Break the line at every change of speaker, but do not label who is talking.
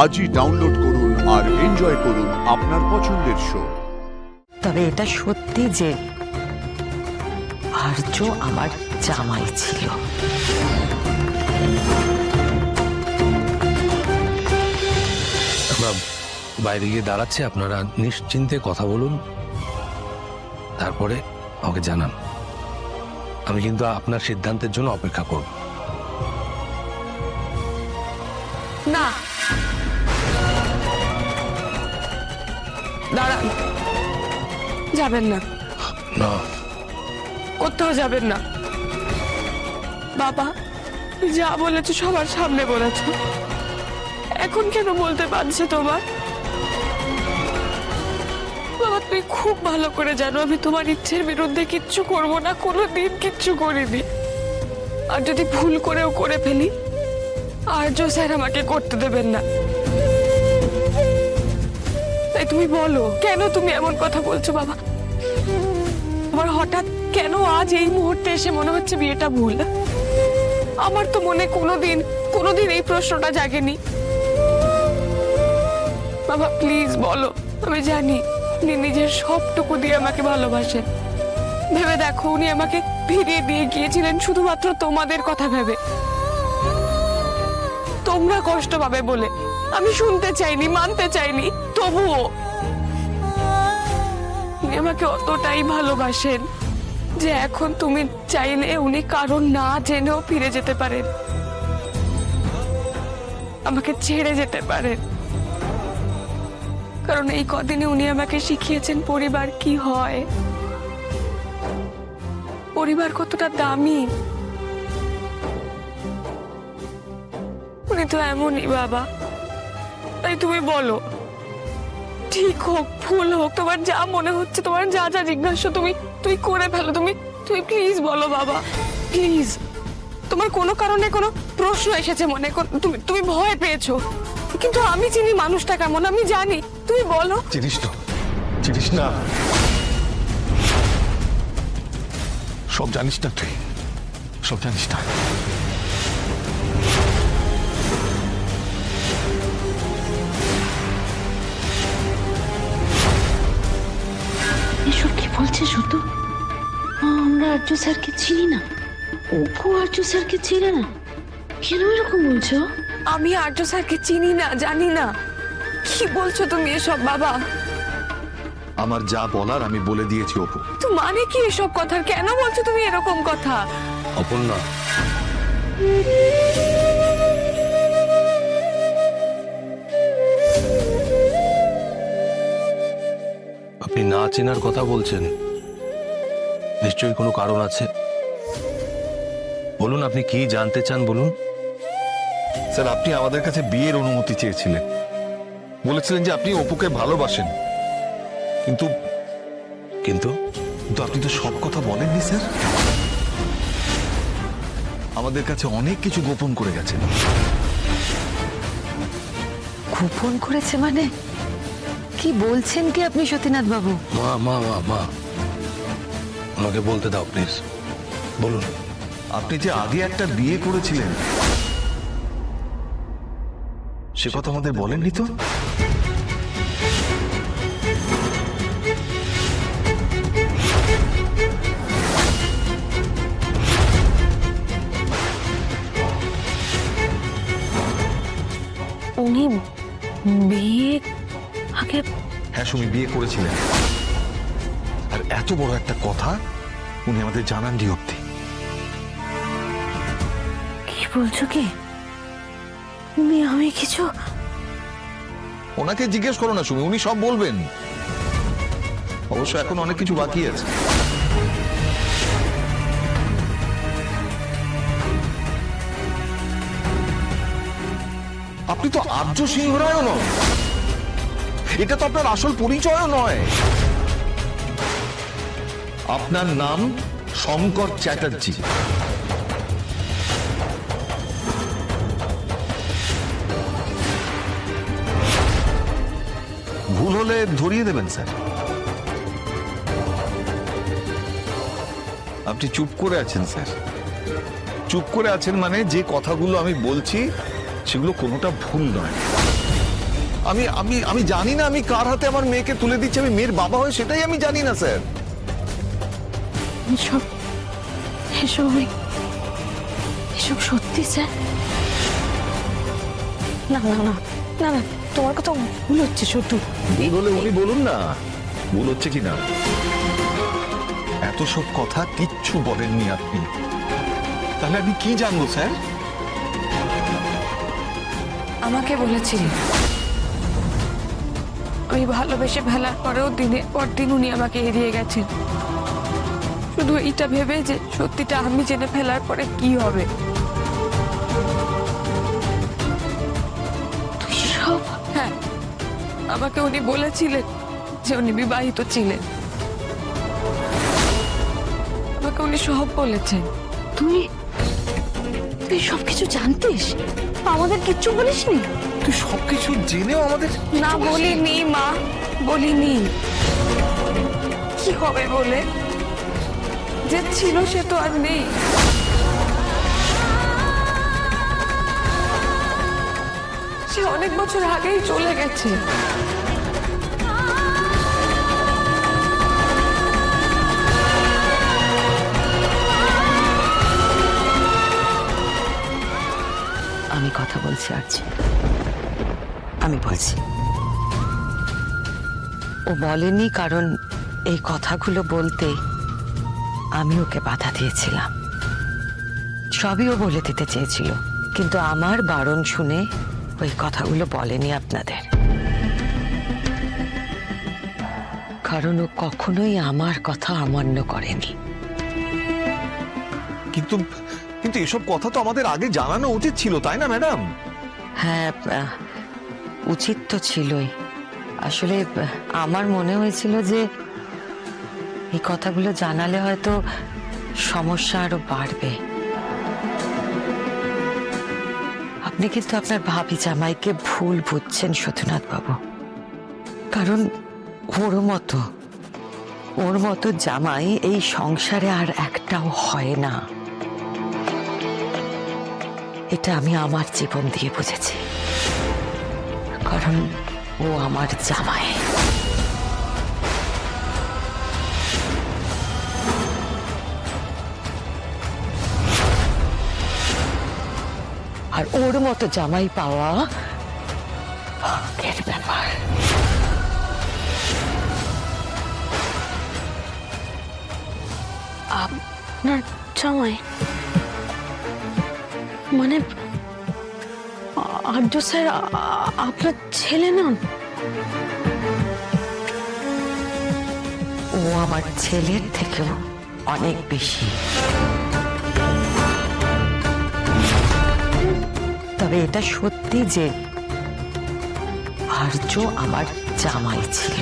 আজই ডাউনলোড করুন আর এনজয় করুন আপনার পছন্দের শো।
তবে এটা সত্যি যে আর্য আমার জামাই ছিল।
আমরা বাইরে গিয়ে দাঁড়াচ্ছি, আপনারা নিশ্চিন্তে কথা বলুন, তারপরে আমাকে জানান। আমি কিন্তু আপনার সিদ্ধান্তের জন্য অপেক্ষা করব।
না, দাঁড়ান, যাবেন না,
না,
কোথাও যাবেন না। বাবা, যা বলেছো সবার সামনে বলেছো, এখন কেন বলতে পারছে তোমার? বাবা, তুমি খুব ভালো করে জানো আমি তোমার ইচ্ছের বিরুদ্ধে কিচ্ছু করব না, কোনোদিন কিচ্ছু করিনি। আর যদি ভুল করেও করে ফেলি, আর্য স্যার আমাকে করতে দেবেন না। তাই তুমি বলো, কেন তুমি এমন কথা বলছো বাবা? আমার হঠাৎ কেন আজ এই মুহূর্তে এসে মনে হচ্ছে বিয়েটা ভুল? আমার তো মনে কোনোদিন এই প্রশ্নটা জাগেনি। বাবা প্লিজ বলো, আমি জানি উনি নিজের সবটুকু দিয়ে আমাকে ভালোবাসেন। ভেবে দেখো, উনি আমাকে ফিরিয়ে দিয়ে গিয়েছিলেন শুধুমাত্র তোমাদের কথা ভেবে। তোমরা কষ্ট পাবে বলে আমি শুনতে চাইনি, মানতে চাইনি, তবুও উনি আমাকে অতটাই ভালোবাসেন যে এখন তুমি চাইলে উনি কারণ না জেনেও ফিরে যেতে পারেন, আমাকে ছেড়ে যেতে পারেন। কারণ এই কদিনে উনি আমাকে শিখিয়েছেন পরিবার কি হয়, পরিবার কতটা দামি। উনি তো এমনই বাবা। তাই তুমি বলো, ঠিক হোক ভুল হোক, তোমার যা মনে হচ্ছে, তোমার যা যা জিজ্ঞাসা তুমি করে ফেলো। তুমি প্লিজ বলো বাবা, প্লিজ। তোমার কোনো কারণে কোনো প্রশ্ন এসেছে মনে, তুমি ভয় পেয়েছো, কিন্তু আমি চিনি মানুষটা কেমন, আমি জানি। তুমি বলো।
চিনিস না, সব জানিস না, তুই সব জানিস না।
এসব কি বলছে শুধু? আমরা আর্য স্যারকে চিনি না, ওপো আর্য স্যারকে চিনে না, কেন এরকম বলছো?
আমি আর্য স্যারকে চিনি না, জানি না। কি বলছো তুমি এসব বাবা?
আমার যা বলার আমি বলে দিয়েছি অপু।
তো মানে কি এসব কথা? কেন বলছো তুমি এরকম কথা?
অপর্ণা, আপনি না চেনার কথা বলছেন, নিশ্চয়ই কোনো কারণ আছে। বলুন, আপনি কি জানতে চান বলুন।
স্যার, আপনি আমাদের কাছে বিয়ের অনুমতি চেয়েছিলেন, বলেছিলেন যে আপনি অপুকে ভালোবাসেন, কিন্তু
কিন্তু
আপনি তো সব কথা বলেননি স্যার। আমাদের কাছে অনেক কিছু গোপন করে গেছেন।
গোপন করেছে মানে কি বলছেন কি আপনি সতীনাথ বাবু?
মা মা মা মা আমাকে বলতে দাও প্লিজ, বলুন।
আপনি যে আগে একটা বিয়ে করেছিলেন সে কথা আমাদের বলেননি তো?
উনি বিয়ে আগে?
হ্যাঁ সুমি, বিয়ে করেছিলেন, আর এত বড় একটা কথা উনি আমাদের জানাননি অব্দি।
কি বলছো কি? আমি কিছু?
ওনাকে জিজ্ঞেস করো না সুমি, উনি সব বলবেন। অবশ্য এখন অনেক কিছু বাকি আছে। আপনি তো আর্য সিংহ রায়ও নন, এটা তো আপনার আসল পরিচয়ও নয়। আপনার নাম শঙ্কর চ্যাটার্জি। ভুল হলে ধরিয়ে দেবেন স্যার। আপনি চুপ করে আছেন স্যার, চুপ করে আছেন মানে যে কথাগুলো আমি বলছি সেগুলো কোনোটা ভুল নয়। আমি আমি আমি জানি না আমি কার হাতে আমার মেয়েকে তুলে দিচ্ছি, আমি মেয়ের বাবা হয়ে সেটাই আমি জানি না স্যার।
এসব এসব এসব সত্যি স্যার? না না না না না, তোমার কথা ভুল হচ্ছে শুধু।
ভুল হলে উনি বলুন না ভুল হচ্ছে কি না। এত সব কথা কিচ্ছু বলেননি আপনি, তাহলে আমি কি জানবো স্যার?
আমাকে বলেছিলেন, আমি ভালোবেসে ফেলার পরেও দিনের পর দিন উনি আমাকে এড়িয়ে গেছেন, শুধু এইটা ভেবে যে সত্যিটা আমি জেনে ফেলার পরে কি হবে।
তুই সব?
হ্যাঁ, আমাকে উনি বলেছিলেন যে উনি বিবাহিত ছিলেন, আমাকে উনি সব বলেছেন।
তুই তুই সবকিছু জানতিস, আমাদের কিচ্ছু বলিসনি?
তুই সবকিছু জেনেও আমাদের
না বলিনি মা, বলিনি। কি হবে বলে? যে ছিল সে তো আর নেই। সে অনেক বছর আগেই চলে গেছে।
আমি কথা বলছি আরজি, আমি বলছি। ও বলেনি কারণ এই কথাগুলো বলতে আমি ওকে বাধা দিয়েছিলাম। সবই ও বলে দিতে চেয়েছিল, কিন্তু আমার বারণ শুনে ওই কথাগুলো বলেনি আপনাদের। কারণ ও কখনোই আমার কথা অমান্য করেনি।
কিন্তু কিন্তু এসব কথা তো আমাদের আগে জানানো উচিত ছিল, তাই না ম্যাডাম?
হ্যাঁ, উচিত তো ছিলই। আসলে আমার মনে হয়েছিল যে এই কথাগুলো জানালে হয়তো সমস্যা আরো বাড়বে। আপনি কিন্তু আপনার ভাবি জামাইকে ভুল বুঝছেন সত্যনাথ বাবু। কারণ ওর মতো জামাই এই সংসারে আর একটাও হয় না। এটা আমি আমার জীবন দিয়ে বুঝেছি, কারণ ও আমার জামাই। আর ওর মতো জামাই পাওয়া ভাগ্যের ব্যাপার।
আপনার জামাই মানে আর্য স্যার আপনার ছেলে নন?
ও আমার ছেলের থেকেও অনেক বেশি। তবে এটা সত্যি যে আর্য আমার জামাই ছিল।